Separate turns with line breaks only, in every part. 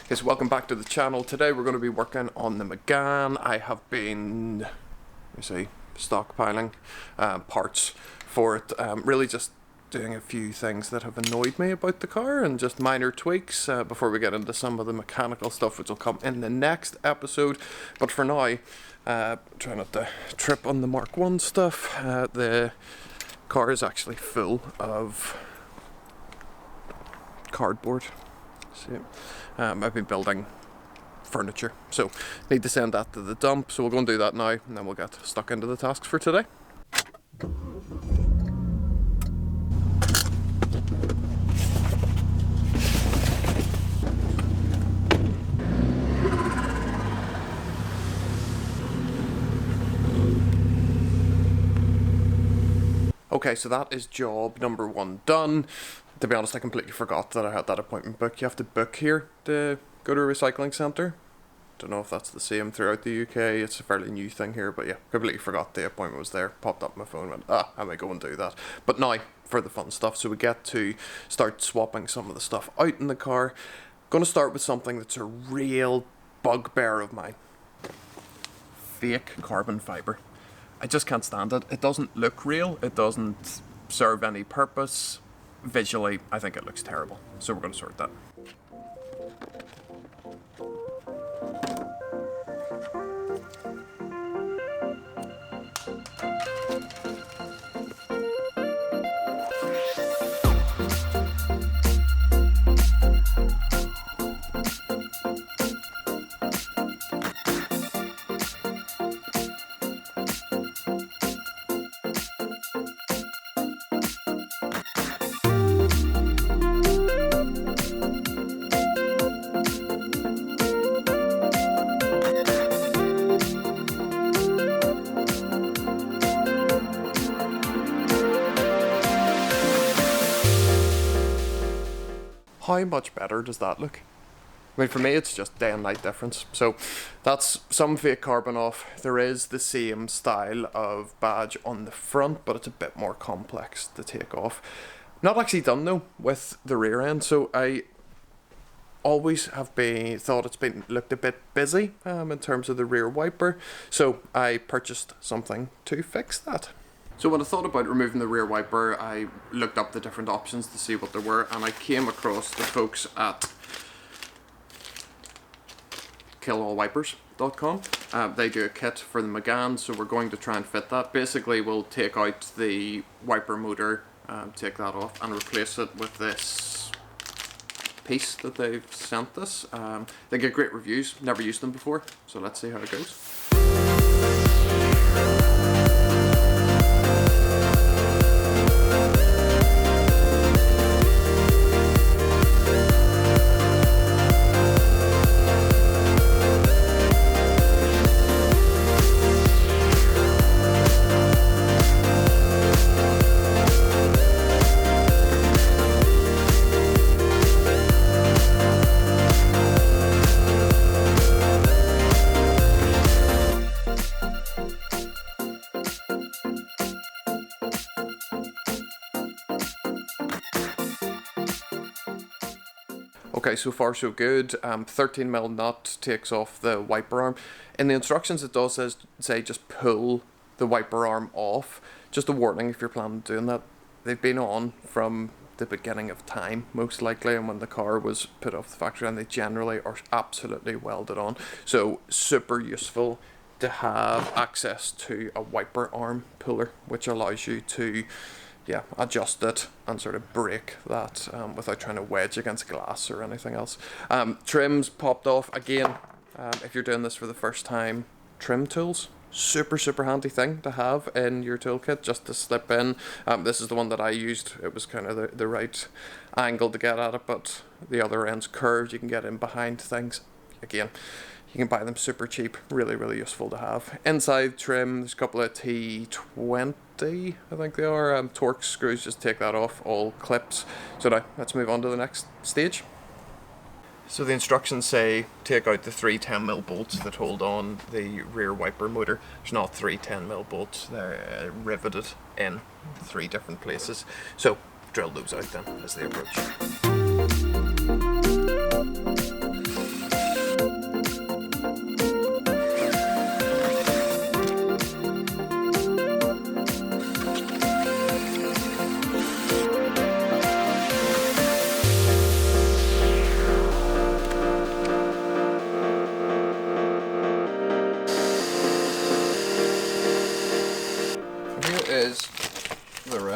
Okay, so welcome back to the channel. Today we're going to be working on the Megane. I have been, stockpiling parts for it. Really just doing a few things that have annoyed me about the car and just minor tweaks before we get into some of the mechanical stuff which will come in the next episode. But for now, try not to trip on the Mark 1 stuff. The car is actually full of cardboard. See, I've been building furniture, so need to send that to the dump, so we'll go and do that now and then we'll get stuck into the tasks for today. Okay, so that is job number 1 done. To be honest, I completely forgot that I had that appointment booked. You have to book here to go to a recycling centre. Don't know if that's the same throughout the UK. It's a fairly new thing here, but yeah, completely forgot the appointment was there. Popped up on my phone, went, I might go and do that. But now, for the fun stuff, so we get to start swapping some of the stuff out in the car. Going to start with something that's a real bugbear of mine. Fake carbon fibre. I just can't stand it. It doesn't look real. It doesn't serve any purpose. Visually, I think it looks terrible. So we're going to sort that. How much better does that look? I mean, for me, it's just day and night difference. So that's some fake carbon off. There is the same style of badge on the front, but it's a bit more complex to take off. Not actually done though with the rear end. So I always have thought it's been looked a bit busy in terms of the rear wiper. So I purchased something to fix that. So when I thought about removing the rear wiper, I looked up the different options to see what there were, and I came across the folks at killallwipers.com. They do a kit for the Megane, so we're going to try and fit that. Basically, we'll take out the wiper motor, take that off, and replace it with this piece that they've sent us. They get great reviews, never used them before, so let's see how it goes. Okay, so far so good. 13mm nut takes off the wiper arm. In the instructions it does say just pull the wiper arm off. Just a warning if you're planning on doing that. They've been on from the beginning of time, most likely, and when the car was put off the factory, and they generally are absolutely welded on. So super useful to have access to a wiper arm puller, which allows you to adjust it and sort of break that without trying to wedge against glass or anything else. Trims popped off again. If you're doing this for the first time, trim tools, super handy thing to have in your toolkit just to slip in. This is the one that I used. It was kind of the right angle to get at it, but the other end's curved. You can get in behind things. Again, you can buy them super cheap. Really useful to have. Inside trim, there's a couple of T20, I think they are, Torx screws. Just take that off, all clips. So now let's move on to the next stage. So the instructions say take out the 3 10mm bolts that hold on the rear wiper motor. There's not 3 10mm bolts, they're riveted in 3 different places. So drill those out then as they approach.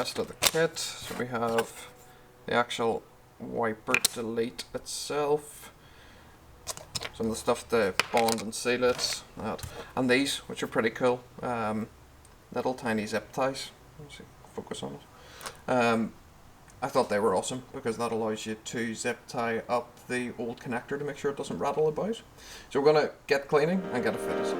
rest of the kit. So we have the actual wiper delete itself, some of the stuff to bond and seal it, and these, which are pretty cool, little tiny zip ties. Let's see, focus on it. I thought they were awesome because that allows you to zip tie up the old connector to make sure it doesn't rattle about. So we're going to get cleaning and get it fitted.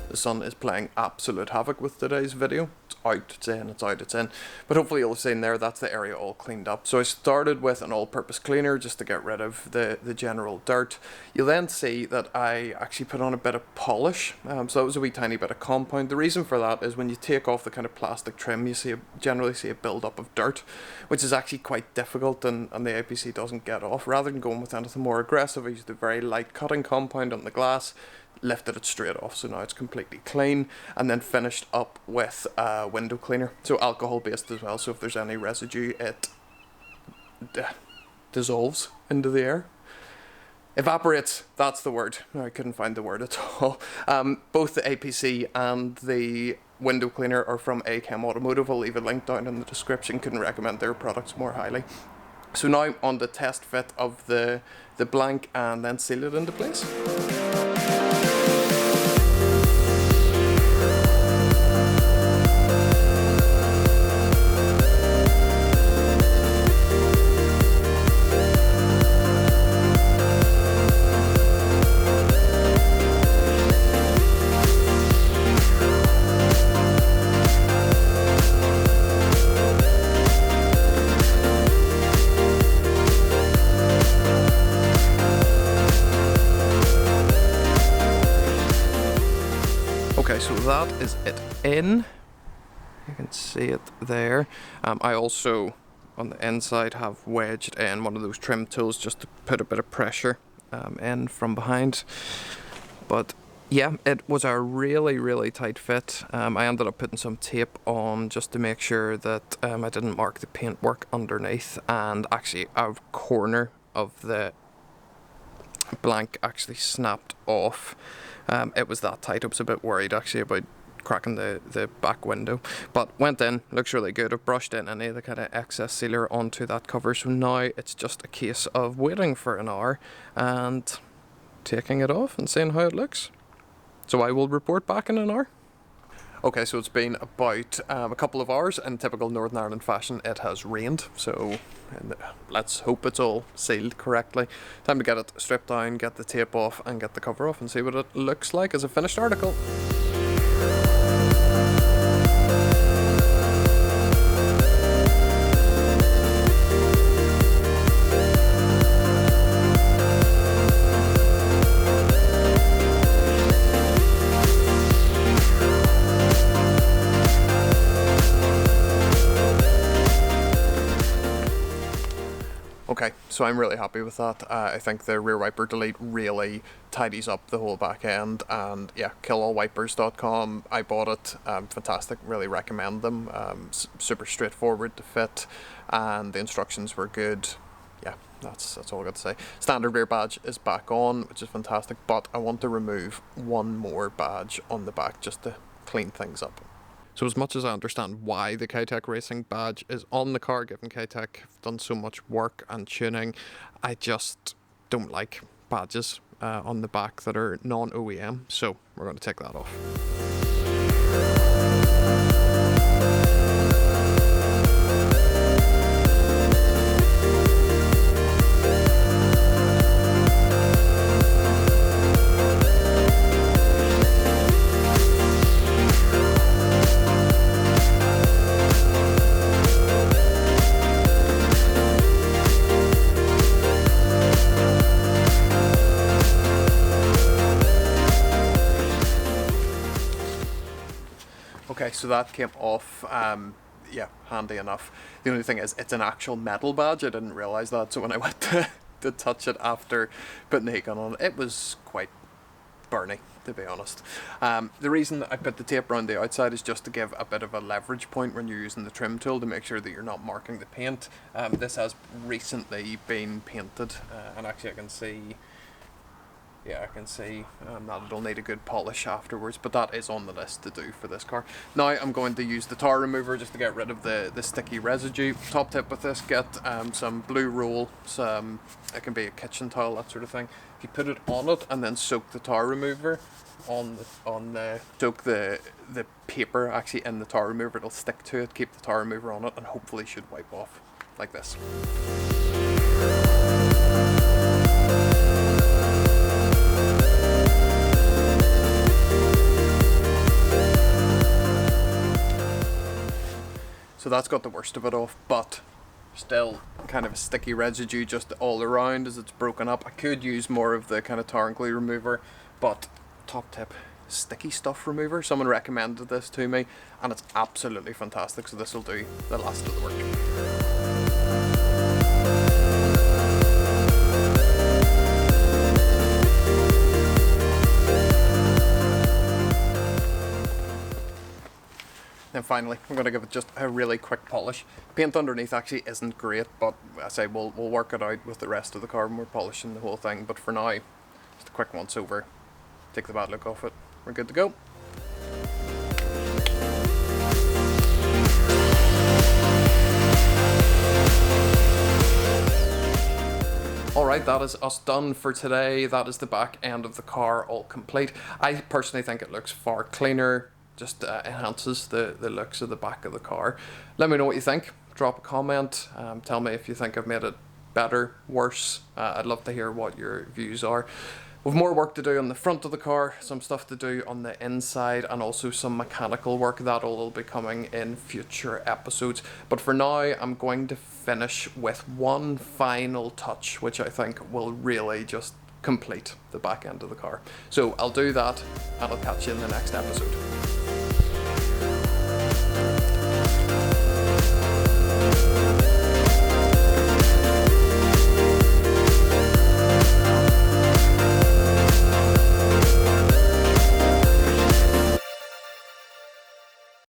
The sun is playing absolute havoc with today's video. It's out, it's in, it's out, it's in. But hopefully you'll have seen there, that's the area all cleaned up. So I started with an all-purpose cleaner just to get rid of the general dirt. You'll then see that I actually put on a bit of polish. So that was a wee tiny bit of compound. The reason for that is when you take off the kind of plastic trim, you generally see a build-up of dirt, which is actually quite difficult and the APC doesn't get off. Rather than going with anything more aggressive, I used a very light cutting compound on the glass, lifted it straight off, so now it's completely clean, and then finished up with a window cleaner, so alcohol based as well, so if there's any residue it dissolves into the air. Evaporates, that's the word. No, I couldn't find the word at all. Both the APC and the window cleaner are from Achem Automotive. I'll leave a link down in the description. Couldn't recommend their products more highly. So now on the test fit of the blank and then seal it into place. Okay, so that is it in. You can see it there. I also, on the inside, have wedged in one of those trim tools just to put a bit of pressure in from behind. But yeah, it was a really, really tight fit. I ended up putting some tape on just to make sure that I didn't mark the paintwork underneath, and actually a corner of the blank actually snapped off. It was that tight. I was a bit worried actually about cracking the back window, but went in, looks really good. I've brushed in any of the kind of excess sealer onto that cover, so now it's just a case of waiting for an hour and taking it off and seeing how it looks. So I will report back in an hour. Okay, so it's been about a couple of hours. In typical Northern Ireland fashion, it has rained, so let's hope it's all sealed correctly. Time to get it stripped down, get the tape off and get the cover off and see what it looks like as a finished article. Okay, so I'm really happy with that. I think the rear wiper delete really tidies up the whole back end, and yeah, killallwipers.com, I bought it, fantastic, really recommend them, super straightforward to fit, and the instructions were good. Yeah, that's all I got to say. Standard rear badge is back on, which is fantastic, but I want to remove one more badge on the back just to clean things up. So as much as I understand why the K-Tech Racing badge is on the car, given K-Tech have done so much work and tuning, I just don't like badges on the back that are non-OEM, so we're going to take that off. so that came off. Yeah, handy enough. The only thing is, it's an actual metal badge. I didn't realise that, so when I went to touch it after putting the heat gun on, it was quite burny, to be honest. The reason I put the tape around the outside is just to give a bit of a leverage point when you're using the trim tool to make sure that you're not marking the paint. This has recently been painted, and actually I can see that it'll need a good polish afterwards, but that is on the list to do for this car. Now I'm going to use the tar remover just to get rid of the sticky residue. Top tip with this, get some blue roll, it can be a kitchen towel, that sort of thing. If you put it on it and then soak the tar remover soak the paper actually in the tar remover, it'll stick to it, keep the tar remover on it, and hopefully should wipe off like this. So that's got the worst of it off, but still kind of a sticky residue just all around as it's broken up. I could use more of the kind of tar and glue remover, but top tip, sticky stuff remover. Someone recommended this to me and it's absolutely fantastic, so this will do the last of the work. Then finally, I'm going to give it just a really quick polish. Paint underneath actually isn't great, but I say we'll work it out with the rest of the car when we're polishing the whole thing. But for now, just a quick once over, take the bad look off it. We're good to go. Alright, that is us done for today. That is the back end of the car all complete. I personally think it looks far cleaner. Just enhances the looks of the back of the car. Let me know what you think. Drop a comment. Tell me if you think I've made it better, worse. I'd love to hear what your views are. We've more work to do on the front of the car, some stuff to do on the inside, and also some mechanical work that'll be coming in future episodes. But for now, I'm going to finish with one final touch, which I think will really just complete the back end of the car. So I'll do that, and I'll catch you in the next episode.